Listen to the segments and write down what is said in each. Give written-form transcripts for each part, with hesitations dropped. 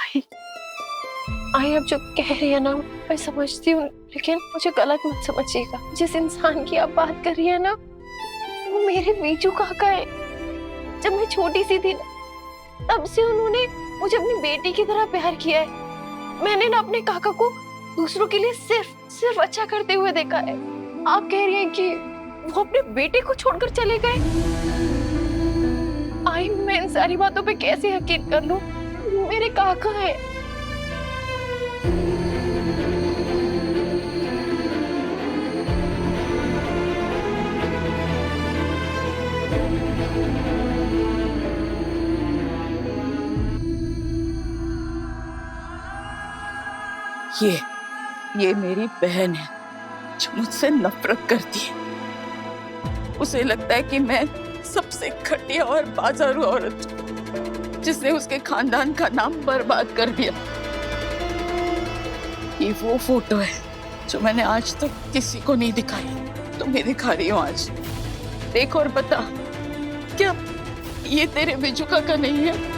आई आई अब जो कह रही है ना मैं समझती हूँ, लेकिन मुझे गलत मत समझिएगा। जिस इंसान की आप बात कर रही है ना वो मेरे बीजू काका है। जब मैं छोटी सी थी ना तब से उन्होंने मुझे अपनी बेटी की तरह प्यार किया है। मैंने ना अपने काका को दूसरों के लिए सिर्फ अच्छा करते हुए देखा है। आप कह रही हैं कि वो अपने बेटे को छोड़कर चले गए। आई मैं इन सारी बातों पे कैसे यकीन कर लूं? मेरे काका है। ये मेरी बहन है जो मुझसे नफरत करती है। उसे लगता है कि मैं सबसे घटिया और बाजारू औरत हूं, जिसने उसके खानदान का नाम बर्बाद कर दिया। ये वो फोटो है जो मैंने आज तक किसी को नहीं दिखाई, तुम्हें दिखा रही हूँ आज। देख और बता, क्या ये तेरे बिजू काका नहीं है?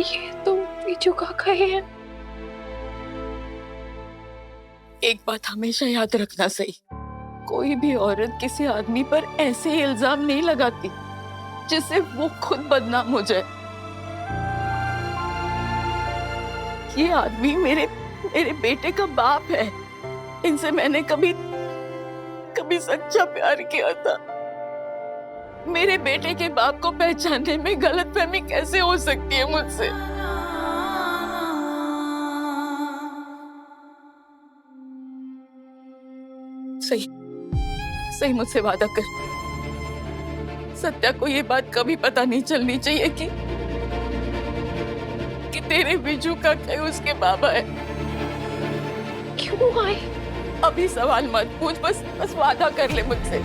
ये तुम बीजू काका है? एक बात हमेशा याद रखना सही, कोई भी औरत किसी आदमी पर ऐसे इल्जाम नहीं लगाती जिससे वो खुद बदनाम हो जाए। ये आदमी मेरे बेटे का बाप है। इनसे मैंने कभी सच्चा प्यार किया था। मेरे बेटे के बाप को पहचानने में गलतफहमी कैसे हो सकती है मुझसे? सही मुझसे वादा कर, सत्या को ये बात कभी पता नहीं चलनी चाहिए कि तेरे बिजू काका उसके बाबा है। क्यों आई? अभी सवाल मत पूछ, बस वादा कर ले मुझसे।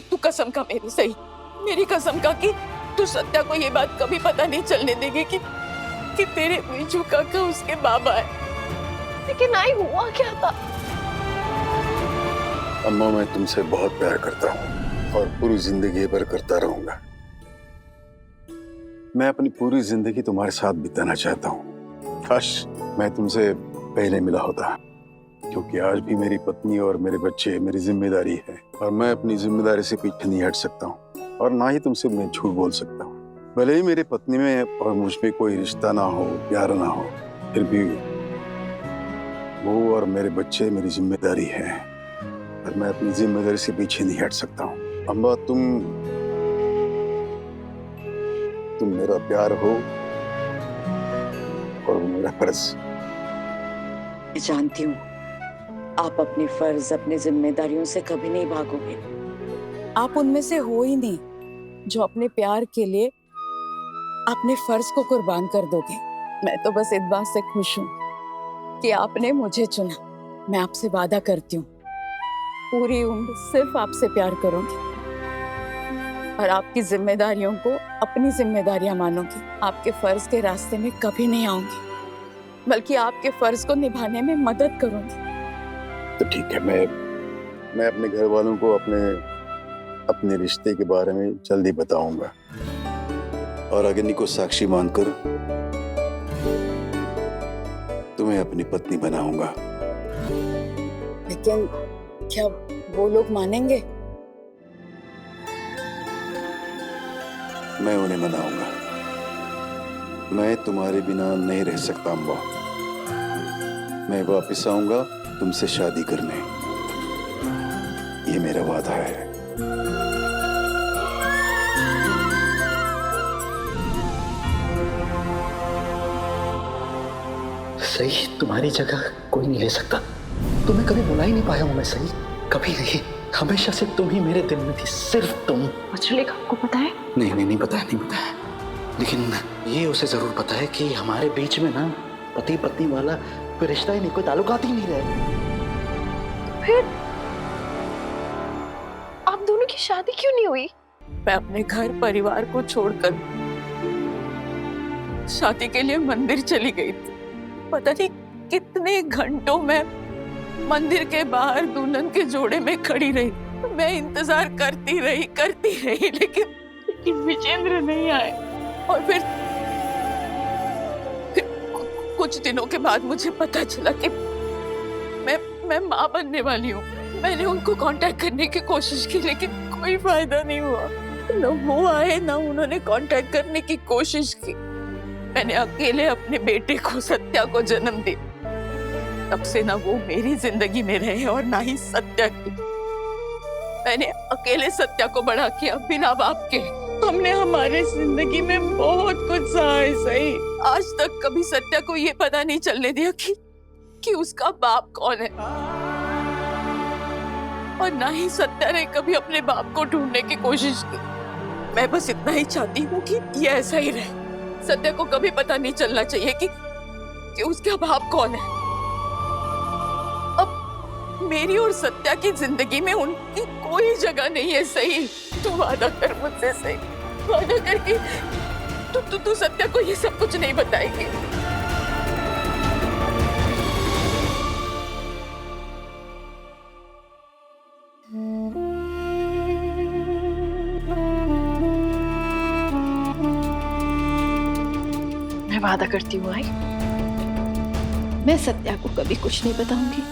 तू कसम का मेरी, सही मेरी कसम का कि तू सत्या को ये बात कभी पता नहीं चलने देगी कि तेरे बिजू काका उसके बाबा है। लेकिन आई हुआ क्या था? अम्मा मैं तुमसे बहुत प्यार करता हूँ और पूरी जिंदगी भर करता रहूंगा। मैं अपनी पूरी जिंदगी तुम्हारे साथ बिताना चाहता हूँ। काश मैं तुमसे पहले मिला होता, क्योंकि आज भी मेरी पत्नी और मेरे बच्चे मेरी जिम्मेदारी है और मैं अपनी जिम्मेदारी से पीछे नहीं हट सकता हूँ और ना ही तुमसे मैं झूठ बोल सकता हूँ। भले ही मेरी पत्नी में और मुझ में कोई रिश्ता ना हो, प्यार ना हो, फिर भी वो और मेरे बच्चे मेरी जिम्मेदारी है और मैं अपनी जिम्मेदारी से पीछे नहीं हट सकता हूँ। अम्मा तुम मेरा प्यार हो और वो मेरा फर्ज। मैं जानती हूँ आप अपने फर्ज, अपनी जिम्मेदारियों से कभी नहीं भागोगे। आप उनमें से हो ही नहीं जो अपने प्यार के लिए अपने फर्ज को कुर्बान कर दोगे। मैं तो बस इस बात से खुश हूँ कि आपने मुझे चुना। मैं आपसे वादा करती हूँ पूरी उम्र सिर्फ आपसे प्यार करूंगी और आपकी जिम्मेदारियों को अपनी जिम्मेदारियां मानूंगी। आपके फर्ज के रास्ते में कभी नहीं आऊंगी, बल्कि आपके फर्ज को निभाने में मदद करूंगी। तो ठीक है, मैं अपने घर वालों को अपने रिश्ते के बारे में जल्दी बताऊंगा और अग्नि को साक्षी मानकर तुम्हें अपनी पत्नी बनाऊंगा। लेकिन क्या वो लोग मानेंगे? मैं उन्हें मनाऊंगा। मैं तुम्हारे बिना नहीं रह सकता अम्मा। मैं वापस आऊंगा तुमसे शादी करने, ये मेरा वादा है। सही तुम्हारी जगह कोई नहीं ले सकता। तुम्हें कभी बुला ही नहीं पाया हूं मैं, सही कभी नहीं। हमेशा से तुम ही मेरे दिल में थी, सिर्फ तुम। मछली का आपको पता है? नहीं पता है, नहीं पता है। लेकिन ये उसे जरूर पता है कि हमारे बीच में ना पति पत्नी वाला कोई रिश्ता ही नहीं, कोई ताल्लुकात ही नहीं रहे। फिर आप दोनों की शादी क्यों नहीं हुई? मैं अपने घर परिवार को छोड़कर शादी के लिए मंदिर चली गई थी। पता नहीं कितने घंटों में मंदिर के बाहर दुल्हन के जोड़े में खड़ी रही। मैं इंतजार करती रही लेकिन विजेंद्र नहीं आए। और फिर कुछ दिनों के बाद मुझे पता चला कि मैं माँ बनने वाली हूँ। मैंने उनको कांटेक्ट करने की कोशिश की लेकिन कोई फायदा नहीं हुआ। न वो आए न उन्होंने कांटेक्ट करने की कोशिश की। मैंने अकेले अपने बेटे को, सत्या को जन्म दिया। तब से ना वो मेरी जिंदगी में रहे और ना ही सत्या की। मैंने अकेले सत्या को बड़ा किया बिना बाप के। हमने हमारे जिंदगी में बहुत कुछ सहा है सही। आज तक कभी सत्या को ये पता नहीं चलने दिया कि उसका बाप कौन है। और ना ही सत्या ने कभी अपने बाप को ढूंढने की कोशिश की। मैं बस इतना ही चाहती हूँ कि ये ऐसा ही रहे। सत्या को कभी पता नहीं चलना चाहिए कि उसका बाप कौन है। अब मेरी और सत्या की जिंदगी में उनकी कोई जगह नहीं है सही। तू वादा कर मुझसे सही, वादा कर कि तू सत्या को ये सब कुछ नहीं बताएगी। मैं वादा करती हूँ आई, मैं सत्या को कभी कुछ नहीं बताऊंगी।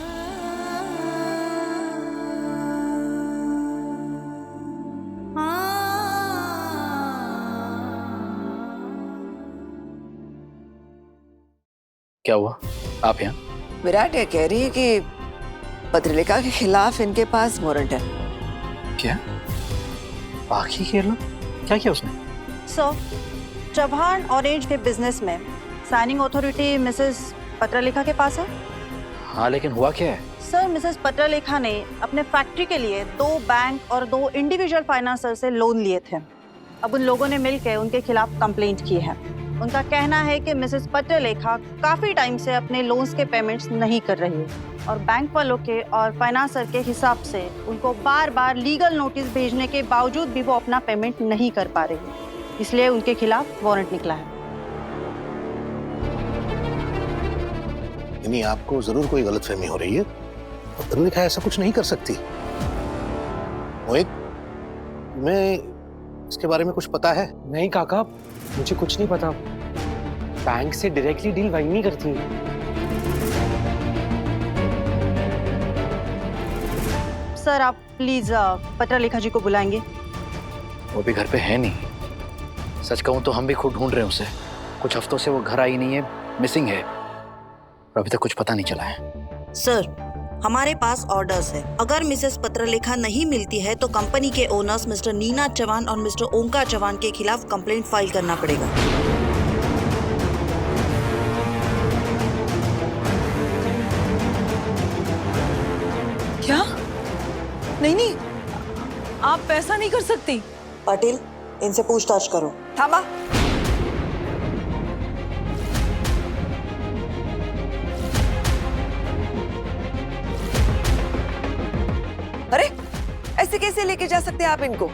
क्या हुआ? आप यहाँ? विराट ये कह रही है कि पत्रलेखा के खिलाफ इनके पास वारंट है। क्या? बाकी खेलो? क्या किया उसने? सर, चौहान ऑरेंज के बिजनेस में साइनिंग अथॉरिटी मिसेस पत्रलेखा के पास है। हाँ, लेकिन हुआ क्या है? सर, मिसेस पत्रलेखा ने अपने फैक्ट्री के लिए 2 बैंक और 2 इंडिविजुअल फाइनेंसर से लोन लिए थे। अब उन लोगों ने मिलकर उनके खिलाफ कंप्लेंट की है। उनका कहना है कि मिसेस पत्रलेखा काफी टाइम से अपने लोन्स के पेमेंट्स नहीं कर रही है और बैंक वालों के और फाइनेंसर के हिसाब से उनको बार बार लीगल नोटिस भेजने के बावजूद भी वो अपना पेमेंट नहीं कर पा रही है। इसलिए उनके खिलाफ वारंट निकला है। नहीं, आपको जरूर कोई गलतफहमी हो रही है। पत्रलेखा ऐसा कुछ नहीं कर सकती। मोहित, मैं इसके बारे में कुछ पता है? नहीं काका, मुझे कुछ नहीं पता। बैंक से डायरेक्टली डील वही नहीं करती। सर, आप प्लीज पत्रलेखा जी को बुलाएंगे। वो भी घर पे है नहीं। सच कहूँ तो हम भी खुद ढूंढ रहे हैं उसे। कुछ हफ्तों से वो घर आई नहीं है, मिसिंग है। और अभी तक कुछ पता नहीं चला है। सर, हमारे पास ऑर्डर्स है। अगर मिसेस पत्रलेखा नहीं मिलती है तो कंपनी के ओनर्स मिस्टर नीना चौहान और मिस्टर ओंकार चौहान के खिलाफ कंप्लेंट फाइल करना पड़ेगा। क्या? नहीं, आप ऐसा नहीं कर सकती। पाटिल, इनसे पूछताछ करो। थामा। अरे, ऐसे कैसे लेके जा सकते हैं आप इनको?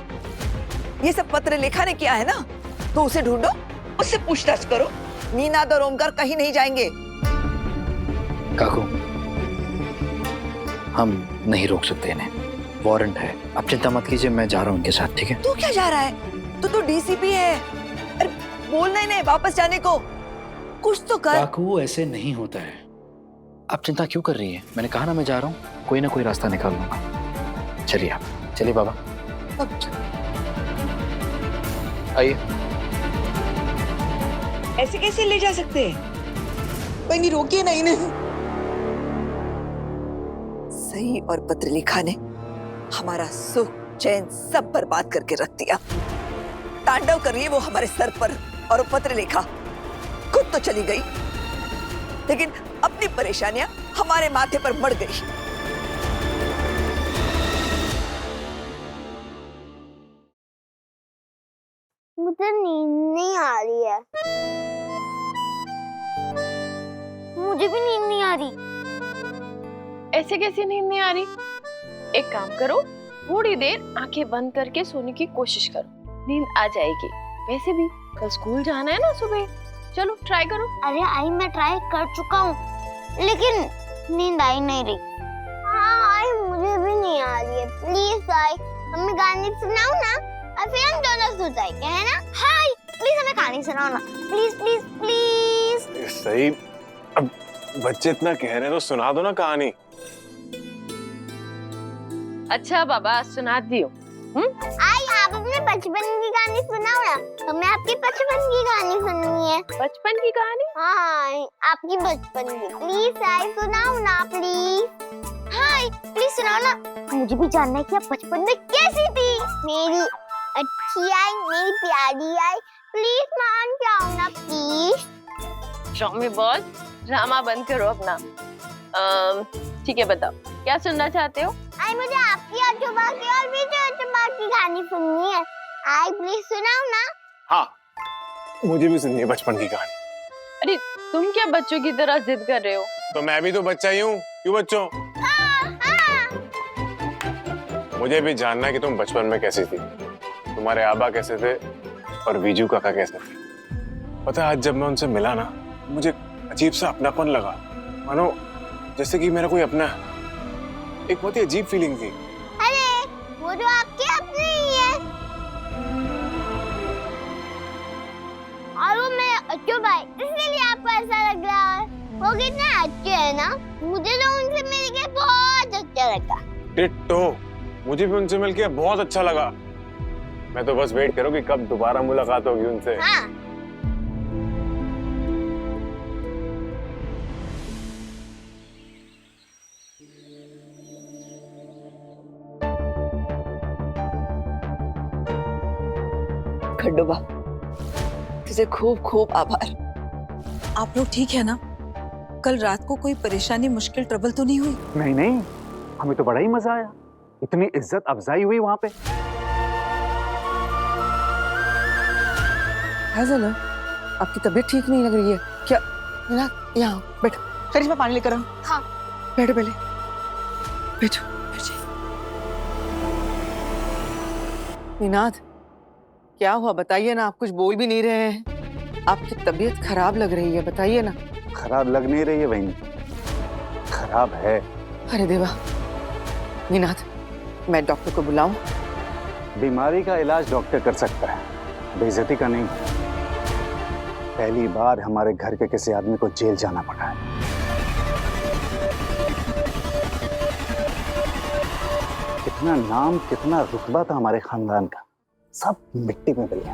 ये सब पत्रलेखा ने किया है ना, तो उसे ढूंढो, उससे पूछताछ करो। नीनाद और ओमकार कहीं नहीं जाएंगे। काकू, हम नहीं रोक सकते इन्हें। वारंट है। आप चिंता मत कीजिए, मैं जा रहा हूँ उनके साथ। ठीक है? तू क्या जा रहा है? तू तो डीसीपी है। अरे बोलना ही नहीं वापस जाने को। कुछ तो कर। काकू, ऐसे नहीं होता है। आप चिंता क्यों कर रही है? मैंने कहा ना मैं जा रहा हूँ, कोई ना कोई रास्ता निकाल लूंगा। चलिए आप, चलिए बाबा। आइए। ऐसे कैसे ले जा सकते हैं? बहनी रोकिए ना इन्हें। सही और पत्रलेखा ने हमारा सुख चैन सब बर्बाद करके रख दिया। तांडव कर रही है वो हमारे सर पर, और पत्रलेखा खुद तो चली गई लेकिन अपनी परेशानियां हमारे माथे पर मर गई। मुझे नींद नहीं आ रही है। मुझे भी नींद नहीं आ रही। ऐसे कैसे नींद नहीं आ रही? एक काम करो, थोड़ी देर आंखें बंद करके सोने की कोशिश करो, नींद आ जाएगी। वैसे भी कल स्कूल जाना है ना सुबह, चलो ट्राई करो। अरे आई मैं ट्राई कर चुका हूँ, लेकिन नींद आई नहीं रही। हाँ आई मुझे भी नहीं आ रही है। प्लीज आई हमें गाने सुनाओ ना, और फिर हम दोनों सो जाएंगे, है ना? हाय प्लीज हमें कहानी सुनाओ ना, प्लीज प्लीज प्लीज। सही, अब बच्चे इतना कह रहे हैं तो सुना दो ना कहानी। अच्छा बाबा सुना दियो। आई आप अपने बचपन की कहानी सुनाओ ना, हमें आपकी बचपन की कहानी सुननी है। बचपन की कहानी? हाँ आपकी बचपन की, प्लीज आई सुनाओ ना प्लीज। हाय प्लीज सुनाओ ना, मुझे भी जानना है कि आप बचपन में कैसी थी। मेरी अच्छी आई, मेरी प्यारी आई, प्लीज मान जाओ ना प्लीज। ड्रामे बॉस, ड्रामा बंद करो अपना। ठीक है बताओ क्या सुनना चाहते हो? आई मुझे आपकी और चुबा की और भी चुबा की कहानी सुननी है। आई प्लीज सुनाओ ना। हाँ मुझे भी सुननी है बचपन की कहानी। अरे तुम क्या बच्चों की तरह जिद कर रहे हो? तो मैं भी तो बच्चा ही हूँ, क्यों बच्चों? मुझे भी जानना है कि तुम बचपन में कैसी थी, तुम्हारे आबा कैसे थे और वीजू काका कैसे थे। पता है आज जब मैं उनसे मिला ना, मुझे अजीब सा अपनापन लगा, मानो जैसे कि मेरा कोई अपना है। एक बहुत ही अजीब फीलिंग थी। अरे वो जो आपके अपने ही है, और वो मेरे अच्छे भाई, इसलिए आपको ऐसा लग रहा है। वो कितने अच्छे हैं ना, मुझे तो उनसे मिलके बहुत अच्छा लगा। टिट्टो, मुझे भी उनसे मिलके बहुत अच्छा लगा। मैं तो बस वेट करूँ कि कब दोबारा मुलाकात होगी उनसे। हाँ। खंडोबा तुझे खूब खूब आभार। आप लोग ठीक है ना? कल रात को कोई परेशानी, मुश्किल, ट्रबल तो नहीं हुई? नहीं नहीं, हमें तो बड़ा ही मजा आया, इतनी इज्जत अफजाई हुई वहां पे। हाजिर आपकी तबीयत ठीक नहीं लग रही है क्या? यहाँ बैठो, करिश्मा पानी लेकर आओ। हाँ बैठो पहले, बैठो। नीनाद क्या हुआ बताइए ना, आप कुछ बोल भी नहीं रहे हैं, आपकी तबीयत खराब लग रही है, बताइए ना। खराब लग नहीं रही है बहन, खराब है। अरे देवा, नीनाद मैं डॉक्टर को बुलाऊं? बीमारी का इलाज डॉक्टर कर सकता है, बेइज्जती का नहीं। पहली बार हमारे घर के किसी आदमी को जेल जाना पड़ा है। कितना नाम, कितना रुतबा था हमारे खानदान का, सब मिट्टी में मिल गया।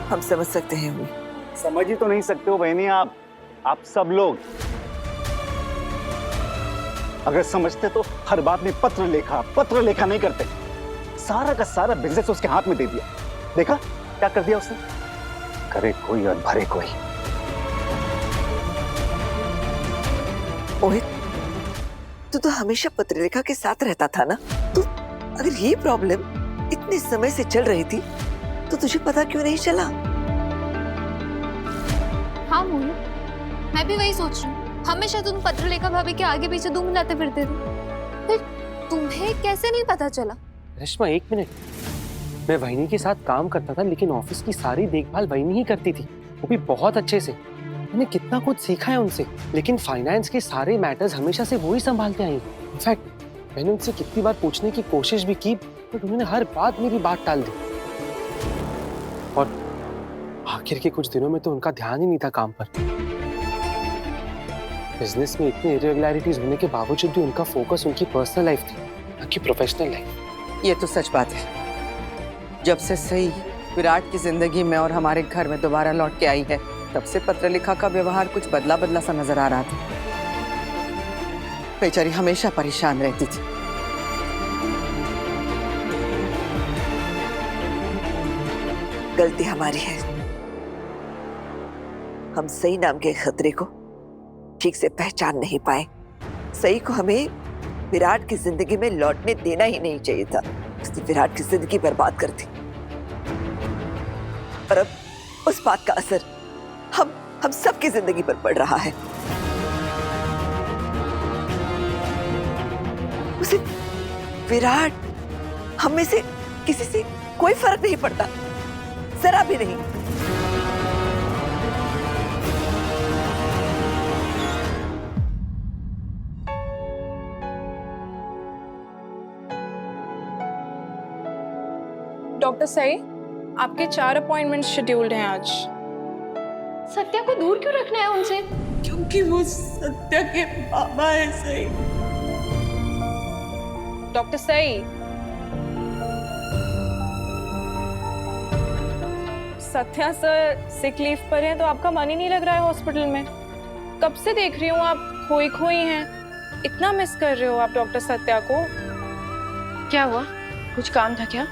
हम समझ सकते हैं उन्हें। समझ ही तो नहीं सकते हो बहनी आप सब लोग। अगर समझते तो हर बात में पत्र लेखा नहीं करते। सारा का सारा बिजनेस उसके हाथ में दे दिया, देखा क्या कर दिया उसने। करे कोई और भरे कोई। मोहित, तू तो हमेशा पत्रलेखा के साथ रहता था ना, तो अगर ये प्रॉब्लम इतने समय से चल रही थी तो तुझे पता क्यों नहीं चला? हाँ मोहित, मैं भी वही सोच रही हूँ। हमेशा तुम पत्रलेखा भाभी के आगे पीछे दूम मिलाते फिरते थे, फिर तुम्हें कैसे नहीं पता चला? रेशमा एक मिनट, मैं वहीनी के साथ काम करता था, लेकिन ऑफिस की सारी देखभाल वहीनी ही करती थी, वो भी बहुत अच्छे से। मैंने कितना कुछ सीखा है उनसे, लेकिन फाइनेंस के सारे मैटर्स हमेशा से वो ही संभालते आई। इनफैक्ट मैंने उनसे कितनी बार पूछने की कोशिश भी की, बट उन्होंने हर बात मेरी बात टाल दी। और आखिर के कुछ दिनों में तो उनका ध्यान ही नहीं था काम पर। बिजनेस में इतनी इरेगुलरिटीज होने के बावजूद भी उनका फोकस उनकी पर्सनल लाइफ थी, ना कि प्रोफेशनल लाइफ। ये तो सच बात है। जब से सही विराट की जिंदगी में और हमारे घर में दोबारा लौट के आई है, तब से पत्रलेखा का व्यवहार कुछ बदला बदला सा नजर आ रहा था। बेचारी हमेशा परेशान रहती थी। गलती हमारी है, हम सही नाम के खतरे को ठीक से पहचान नहीं पाए। सही को हमें विराट की जिंदगी में लौटने देना ही नहीं चाहिए था। उसने विराट की जिंदगी बर्बाद कर दी, और अब उस बात का असर हम सबकी जिंदगी पर पड़ रहा है। उसे विराट, हम में से किसी से कोई फर्क नहीं पड़ता, जरा भी नहीं। डॉक्टर सई, आपके 4 अपॉइंटमेंट शेड्यूल्ड हैं आज। सत्या को दूर क्यों रखना है उनसे? क्योंकि वो सत्या के बाबा है सही। डॉक्टर सई, सत्या सर सिक लीव पर हैं तो आपका मन ही नहीं लग रहा है हॉस्पिटल में। कब से देख रही हूँ आप खोई खोई हैं। इतना मिस कर रहे हो आप डॉक्टर सत्या को। क्या हुआ? कुछ काम था क्या?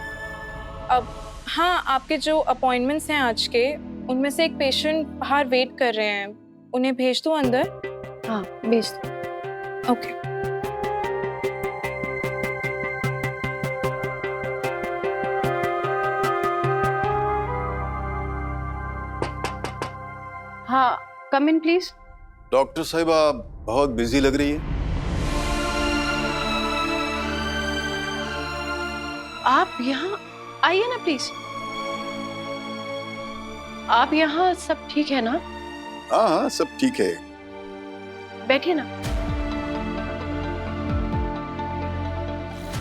अब हाँ, आपके जो अपॉइंटमेंट्स हैं आज के, उनमें से एक पेशेंट बाहर वेट कर रहे हैं, उन्हें भेज दो अंदर। हाँ भेज दो। ओके। हाँ, कम इन प्लीज। डॉक्टर साहिबा बहुत बिजी लग रही है। आप यहाँ आइए ना प्लीज। आप यहाँ सब ठीक है ना? हाँ हाँ, सब ठीक है। बैठिए ना।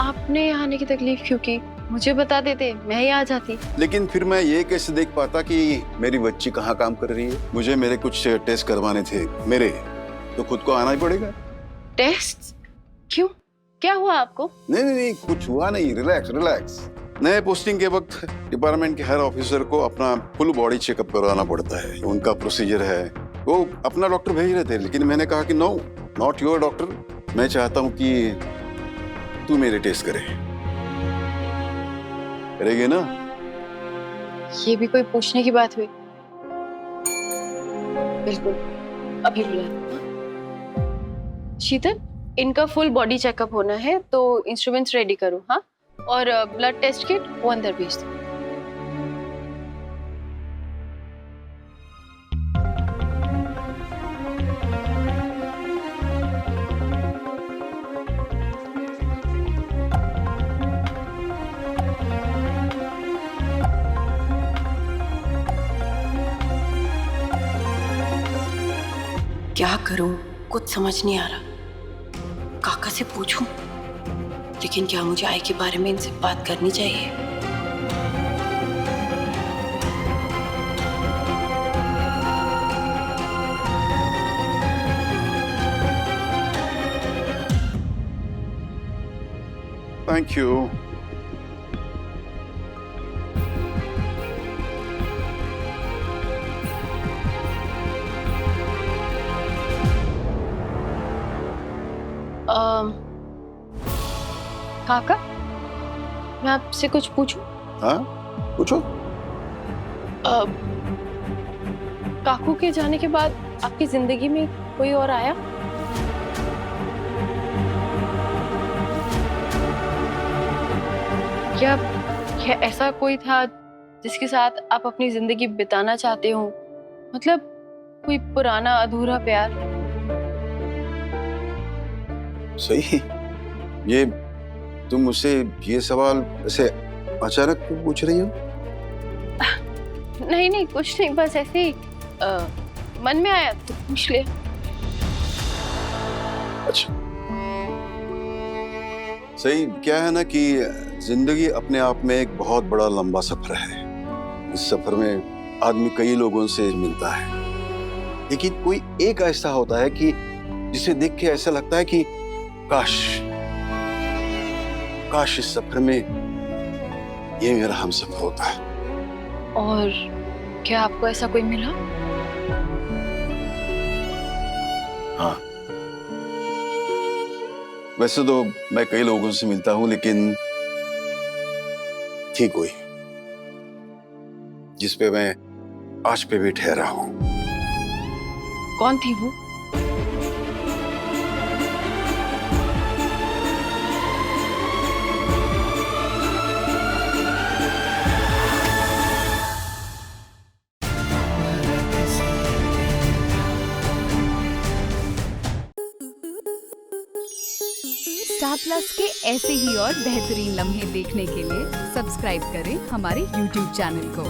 आपने यहाँ आने की तकलीफ क्यों की? मुझे बता देते, मैं ही आ जाती। लेकिन फिर मैं ये कैसे देख पाता कि मेरी बच्ची कहाँ काम कर रही है? मुझे मेरे कुछ टेस्ट करवाने थे मेरे, तो खुद को आना ही पड़ेगा। टेस्ट? क्यों? क्या हुआ आपको? नहीं, कुछ हुआ नहीं। Relax relax. नए पोस्टिंग के वक्त डिपार्टमेंट के हर ऑफिसर को अपना फुल बॉडी चेकअप करवाना पड़ता है, उनका प्रोसीजर है। वो अपना डॉक्टर भेज रहे थे, लेकिन मैंने कहा कि नो, नॉट योर डॉक्टर। मैं चाहता हूँ कि तू मेरे टेस्ट करेगी ना? ये भी कोई पूछने की बात हुई? बिल्कुल, अभी बुला। शीतल, इनका फुल बॉडी चेकअप होना है, तो इंस्ट्रूमेंट्स रेडी करो। हाँ, और ब्लड टेस्ट किट वो अंदर भेज दो। क्या करूं, कुछ समझ नहीं आ रहा। काका से पूछूं, लेकिन क्या मुझे आई के बारे में इनसे बात करनी चाहिए? Thank you. काका, मैं आपसे कुछ पूछूं? हाँ, पूछो। काकू के जाने के बाद आपकी जिंदगी में कोई और आया? क्या ऐसा कोई था जिसके साथ आप अपनी जिंदगी बिताना चाहते हो? मतलब कोई पुराना अधूरा प्यार? सही। ये तुम मुझसे ये सवाल ऐसे अचानक क्यों पूछ रही हो? नहीं, कुछ नहीं, बस ऐसे ही मन में आया तो पूछ लिया। अच्छा, सही। क्या है ना कि जिंदगी अपने आप में एक बहुत बड़ा लंबा सफर है। इस सफर में आदमी कई लोगों से मिलता है, लेकिन कोई एक ऐसा होता है कि जिसे देख के ऐसा लगता है कि काश इस सफर में ये मेरा हमसफर होता है। और क्या आपको ऐसा कोई मिला? हाँ, वैसे तो मैं कई लोगों से मिलता हूं, लेकिन थी कोई जिस पे मैं आज पे भी ठहरा हूं। कौन थी वो? स्टार प्लस के ऐसे ही और बेहतरीन लम्हे देखने के लिए सब्सक्राइब करें हमारे YouTube चैनल को।